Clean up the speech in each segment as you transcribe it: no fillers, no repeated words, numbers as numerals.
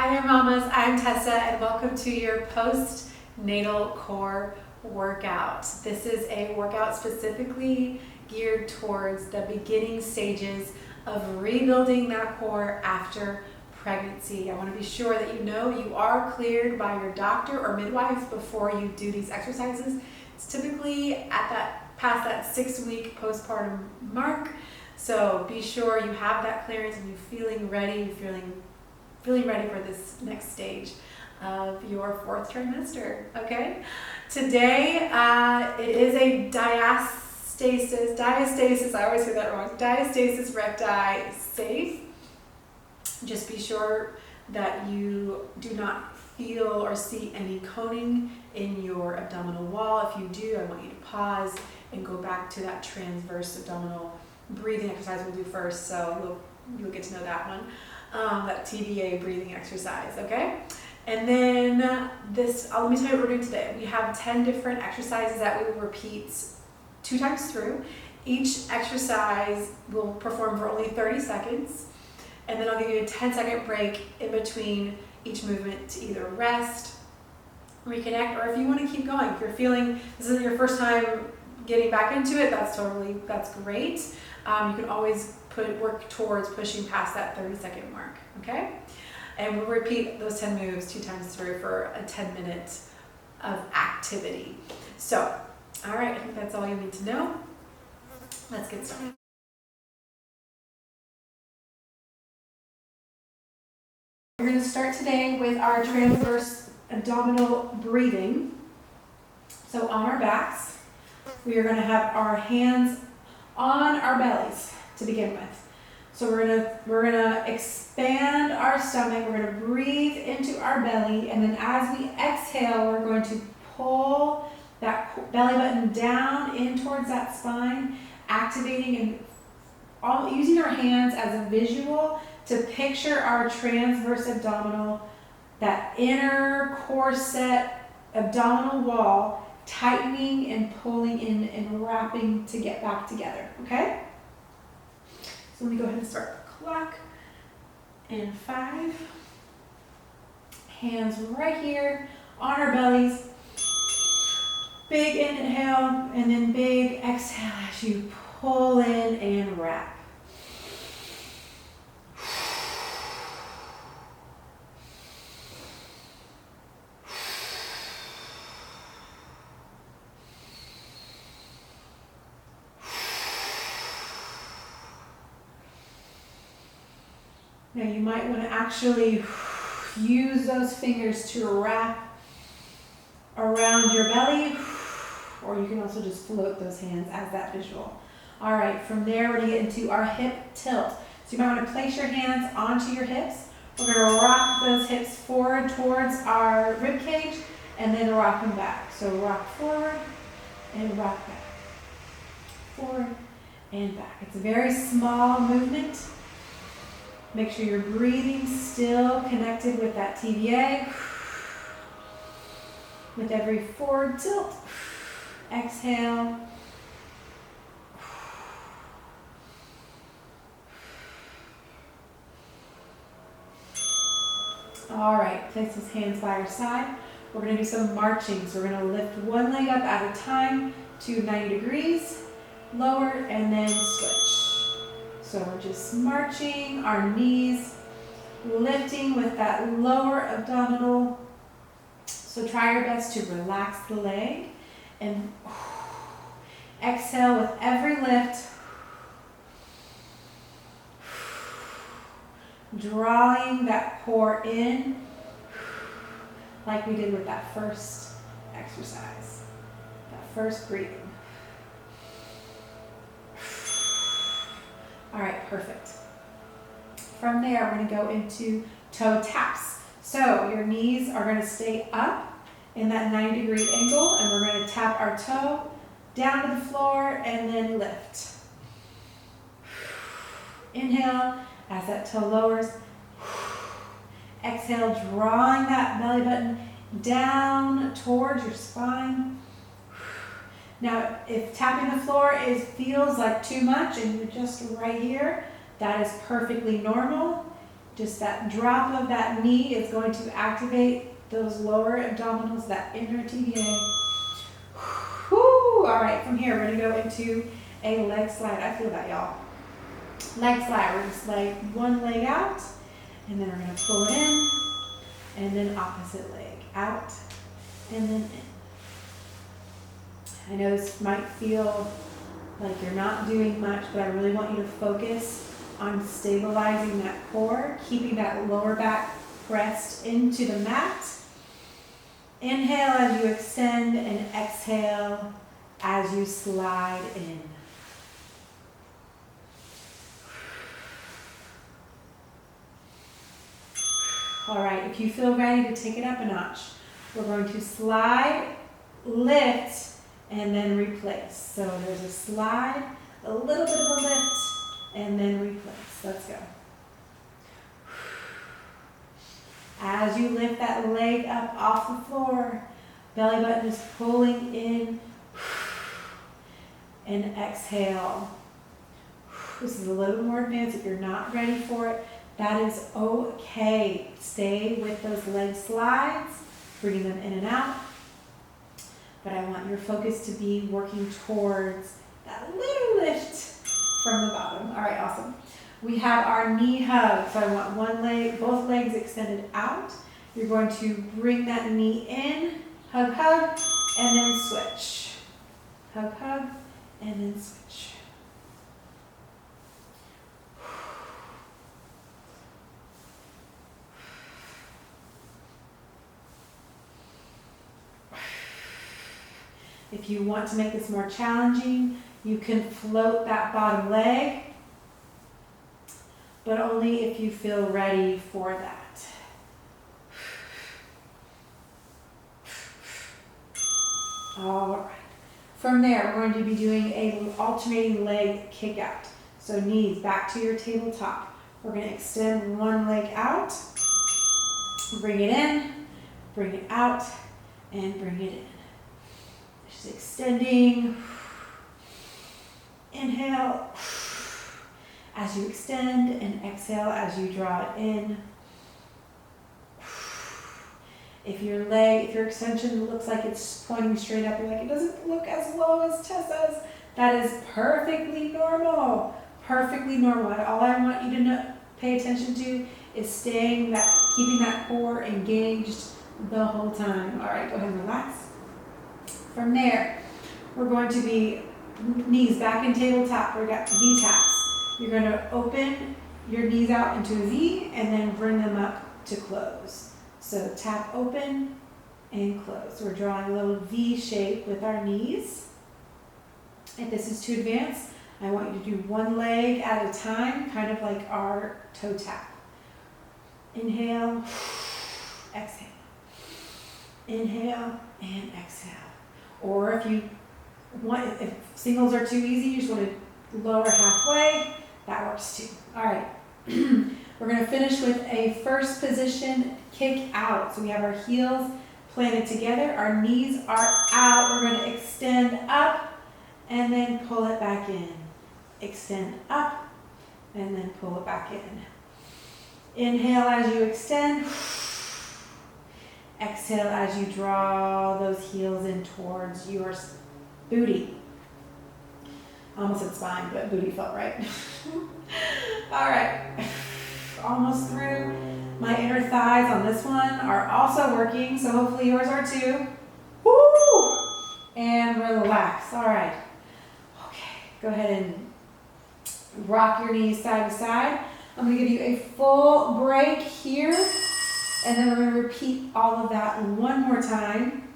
Hi there mamas, I'm Tessa and welcome to your postnatal core workout. This is a workout specifically geared towards the beginning stages of rebuilding that core after pregnancy. I want to be sure that you know you are cleared by your doctor or midwife before you do these exercises. It's typically at past that 6-week postpartum mark. So be sure you have that clearance and you're feeling ready, feeling ready for this next stage of your 4th trimester, okay? Today, it is a diastasis, I always say that wrong, Diastasis Recti safe. Just be sure that you do not feel or see any coning in your abdominal wall. If you do, I want you to pause and go back to that transverse abdominal breathing exercise we'll do first, so you'll get to know that one. That TBA breathing exercise, okay? And then let me tell you what we're doing today. We have 10 different exercises that we will repeat 2 times through. Each exercise will perform for only 30 seconds, and then I'll give you a 10-second break in between each movement to either rest, reconnect, or if you want to keep going. If you're feeling this is your first time getting back into it, that's great. You can always work towards pushing past that 30-second mark, okay? And we'll repeat those 10 moves 2 times through for a 10 minutes of activity. So, all right, I think that's all you need to know. Let's get started. We're going to start today with our transverse abdominal breathing. So on our backs, we are going to have our hands on our bellies to begin with. So we're gonna expand our stomach, we're gonna breathe into our belly, and then as we exhale, we're going to pull that belly button down in towards that spine, activating and using our hands as a visual to picture our transverse abdominal, that inner core set abdominal wall, tightening and pulling in and wrapping to get back together, okay? So let me go ahead and start the clock in 5. Hands right here on our bellies. Big inhale and then big exhale as you pull in and wrap. Now you might want to actually use those fingers to wrap around your belly, or you can also just float those hands as that visual. All right, from there we're going to get into our hip tilt. So you might want to place your hands onto your hips. We're going to rock those hips forward towards our rib cage and then rock them back. So rock forward and rock back. Forward and back. It's a very small movement. Make sure you're breathing still connected with that TBA. With every forward tilt, exhale. All right, place those hands by your side. We're going to do some marching. So we're going to lift one leg up at a time to 90 degrees, lower, and then switch. So we're just marching, our knees lifting with that lower abdominal. So try your best to relax the leg and exhale with every lift. Drawing that core in like we did with that first exercise, that first breathing. All right, perfect. From there, we're going to go into toe taps. So your knees are going to stay up in that 90-degree angle, and we're going to tap our toe down to the floor and then lift. Inhale as that toe lowers. Exhale, drawing that belly button down towards your spine. Now, if tapping the floor feels like too much and you're just right here, that is perfectly normal. Just that drop of that knee is going to activate those lower abdominals, that inner TVA. Whew. All right, from here, we're gonna go into a leg slide. I feel that, y'all. Leg slide, we're just like one leg out, and then we're gonna pull it in, and then opposite leg out, and then in. I know this might feel like you're not doing much, but I really want you to focus on stabilizing that core, keeping that lower back pressed into the mat. Inhale as you extend and exhale as you slide in. All right, if you feel ready to take it up a notch, we're going to slide, lift, and then replace. So there's a slide, a little bit of a lift, and then replace. Let's go. As you lift that leg up off the floor, belly button is pulling in, and exhale. This is a little more advanced. If you're not ready for it, that is okay. Stay with those leg slides, bringing them in and out. But I want your focus to be working towards that little lift from the bottom. All right, awesome. We have our knee hug. So I want one leg, both legs extended out. You're going to bring that knee in, hug, hug, and then switch. Hug, hug, and then switch. If you want to make this more challenging, you can float that bottom leg, but only if you feel ready for that. All right. From there, we're going to be doing an alternating leg kick out. So knees back to your tabletop. We're going to extend one leg out, bring it in, bring it out, and bring it in. Just extending. Inhale as you extend, and exhale as you draw it in. If your extension looks like it's pointing straight up, you're like, it doesn't look as low as Tessa's, that is perfectly normal. Perfectly normal. All I want you to pay attention to is keeping that core engaged the whole time. All right, go ahead and relax. From there, we're going to be knees back in tabletop. We've got V taps. You're going to open your knees out into a V and then bring them up to close. So tap open and close. We're drawing a little V shape with our knees. If this is too advanced, I want you to do one leg at a time, kind of like our toe tap. Inhale, exhale. Inhale and exhale. Or if singles are too easy, you just want to lower halfway, that works too. All right, we're going to finish with a first position kick out. So we have our heels planted together, our knees are out, we're going to extend up and then pull it back in. Extend up and then pull it back in. Inhale as you extend. Exhale as you draw those heels in towards your booty. I almost said spine, but booty felt right. All right, almost through. My inner thighs on this one are also working, so hopefully yours are too. Woo! And relax. All right. Okay, go ahead and rock your knees side to side. I'm going to give you a full break here. And then we're going to repeat all of that one more time.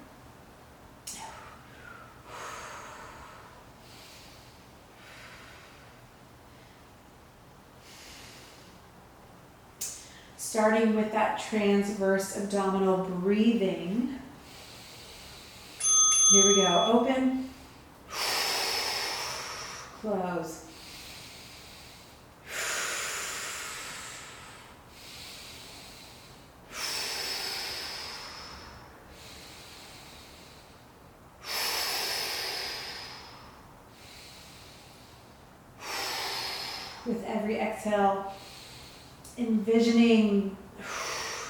Starting with that transverse abdominal breathing. Here we go. Open. Close. With every exhale, envisioning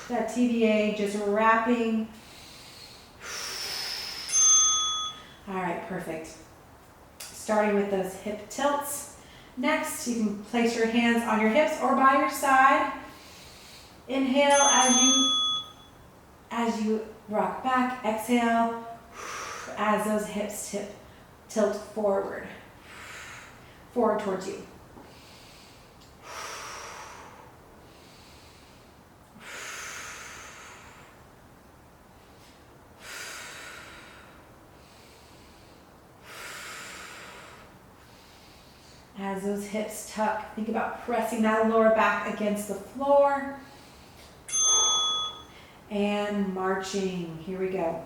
that TVA just wrapping. All right, perfect. Starting with those hip tilts. Next, you can place your hands on your hips or by your side. Inhale as you rock back. Exhale as those hips tilt forward towards you. As those hips tuck, think about pressing that lower back against the floor. And marching. Here we go.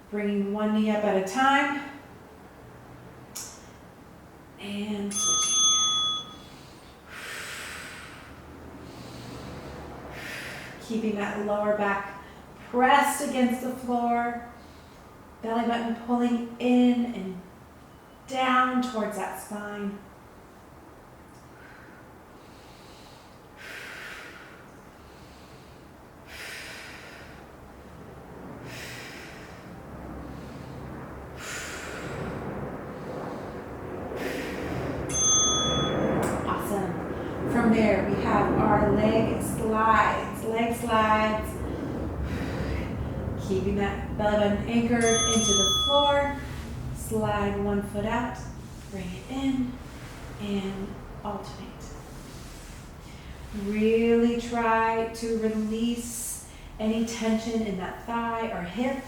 Bringing one knee up at a time. And switching. Keeping that lower back pressed against the floor. Belly button pulling in and down towards that spine. Awesome. From there, we have our leg slides. Keeping that belly button anchored into the floor. Slide one foot out, bring it in, and alternate. Really try to release any tension in that thigh or hip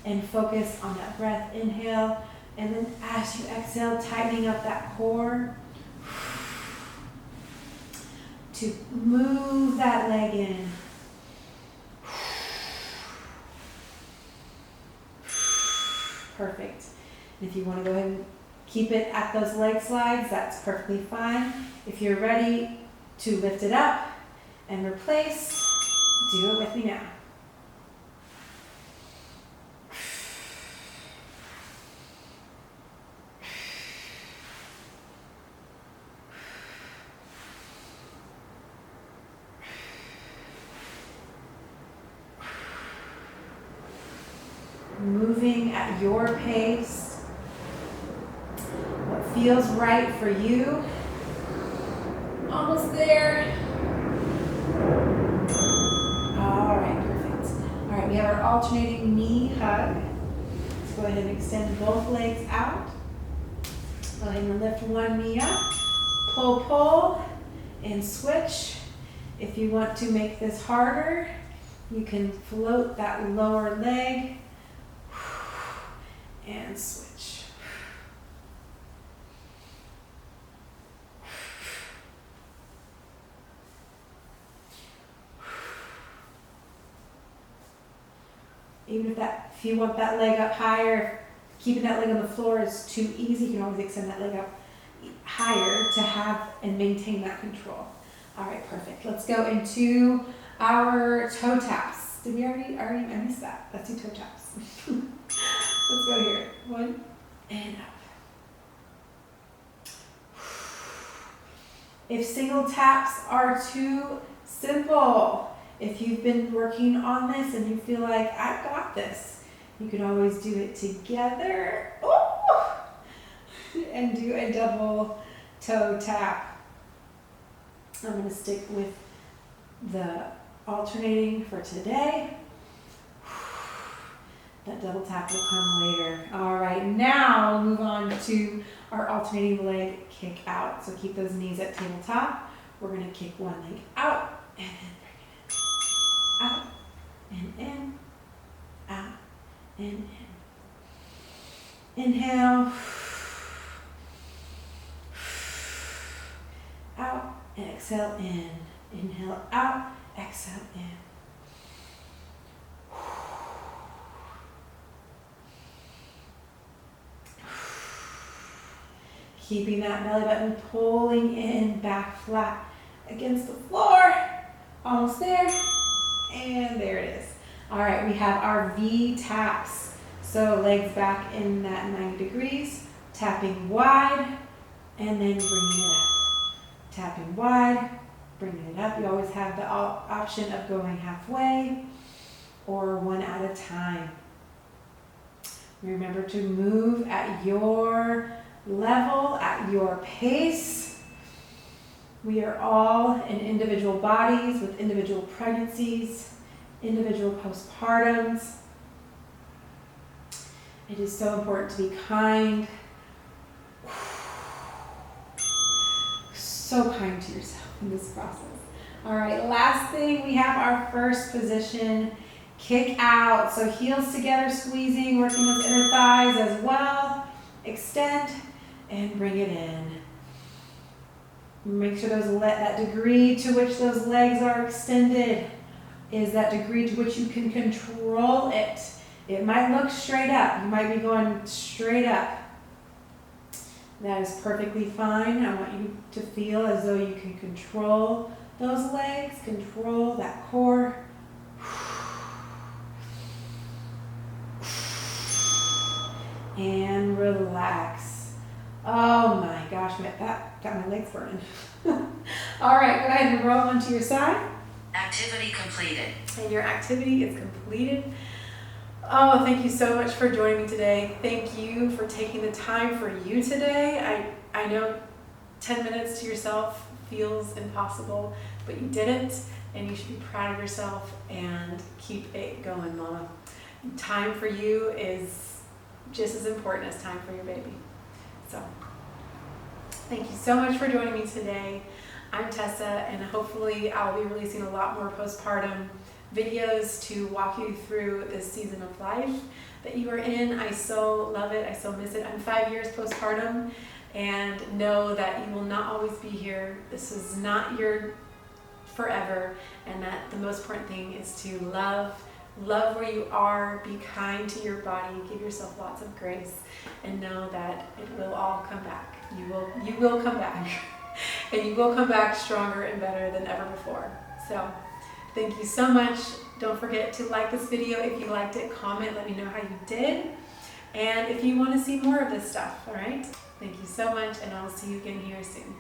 and focus on that breath. Inhale, and then as you exhale, tightening up that core to move that leg in. Perfect. If you want to go ahead and keep it at those leg slides, that's perfectly fine. If you're ready to lift it up and replace, do it with me now. Moving at your pace. What feels right for you. Almost there. All right, perfect. All right, we have our alternating knee hug. Let's go ahead and extend both legs out. Go ahead and lift one knee up. Pull, and switch. If you want to make this harder, you can float that lower leg and switch. Even if you want that leg up higher, keeping that leg on the floor is too easy, you can always extend that leg up higher to have and maintain that control. All right, perfect. Let's go into our toe taps. Did we already I missed that. Let's do toe taps. Let's go here. One and up. If single taps are too simple, if you've been working on this and you feel like, I've got this, you can always do it together. And do a double toe tap. I'm going to stick with the alternating for today. That double tap will come later. All right, now we'll move on to our alternating leg kick out. So keep those knees at tabletop. We're going to kick one leg out and then bring it in. Out and in, out and in. Inhale. Out, exhale in. Inhale out, exhale in. Keeping that belly button pulling in, back flat against the floor. Almost there. And there it is. All right, we have our V taps. So legs back in that 90 degrees, tapping wide, and then bringing it up. Tapping wide, bringing it up. You always have the option of going halfway or one at a time. Remember to move at your level, at your pace. We are all in individual bodies with individual pregnancies, individual postpartums. It is so important to be kind, so kind to yourself in this process. All right, last thing, we have our first position, kick out. So heels together, squeezing, working those inner thighs as well. Extend and bring it in. Make sure that degree to which those legs are extended is that degree to which you can control it. It might look straight up. You might be going straight up. That is perfectly fine. I want you to feel as though you can control those legs, control that core. And relax. Oh my gosh, that got my legs burning. All right, go ahead and roll onto your side. Activity completed. And your activity is completed. Oh, thank you so much for joining me today. Thank you for taking the time for you today. I know 10 minutes to yourself feels impossible, but you did it, and you should be proud of yourself and keep it going, Mama. Time for you is just as important as time for your baby. So, thank you so much for joining me today. I'm Tessa, and hopefully I'll be releasing a lot more postpartum videos to walk you through this season of life that you are in. I so love it. I so miss it. I'm 5 years postpartum, and know that you will not always be here. This is not your forever, and that the most important thing is to love where you are, be kind to your body, give yourself lots of grace, and know that it will all come back. You will come back, and you will come back stronger and better than ever before. So thank you so much. Don't forget to like this video if you liked it. Comment, let me know how you did. And if you want to see more of this stuff, all right? Thank you so much, and I'll see you again here soon.